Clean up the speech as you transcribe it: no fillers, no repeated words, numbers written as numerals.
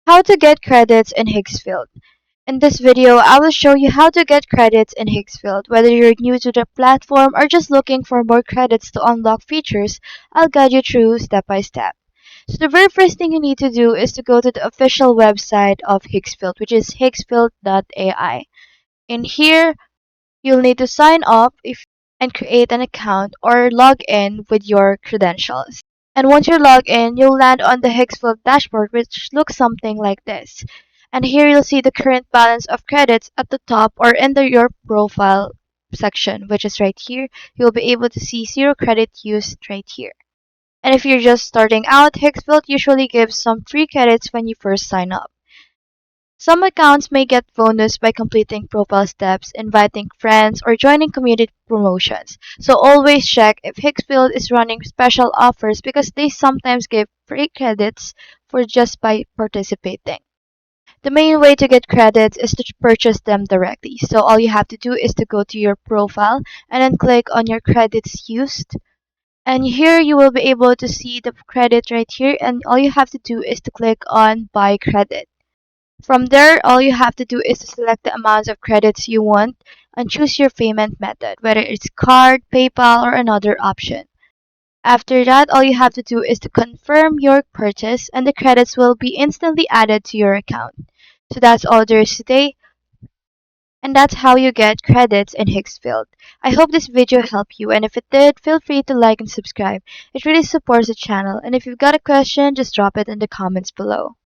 How to get credits in Higgsfield. In this video, I will show you how to get credits in Higgsfield. Whether you're new to the platform or just looking for more credits to unlock features, I'll guide you through step by step. So the very first thing you need to do is to go to the official website of Higgsfield, which is higgsfield.ai. In here, you'll need to sign up and create an account or log in with your credentials. And once you're logged in, you'll land on the Higgsfield dashboard, which looks something like this. And here you'll see the current balance of credits at the top or in your profile section, which is right here. You'll be able to see zero credit used right here. And if you're just starting out, Higgsfield usually gives some free credits when you first sign up. Some accounts may get bonus by completing profile steps, inviting friends, or joining community promotions. So always check if Higgsfield is running special offers because they sometimes give free credits for just by participating. The main way to get credits is to purchase them directly. So all you have to do is to go to your profile and then click on your credits used. And here you will be able to see the credit right here, and all you have to do is to click on buy credit. From there, all you have to do is to select the amounts of credits you want and choose your payment method, whether it's card, PayPal, or another option. After that, all you have to do is to confirm your purchase and the credits will be instantly added to your account. So that's all there is today, and that's how you get credits in Higgsfield. I hope this video helped you, and if it did, feel free to like and subscribe. It really supports the channel, and if you've got a question, just drop it in the comments below.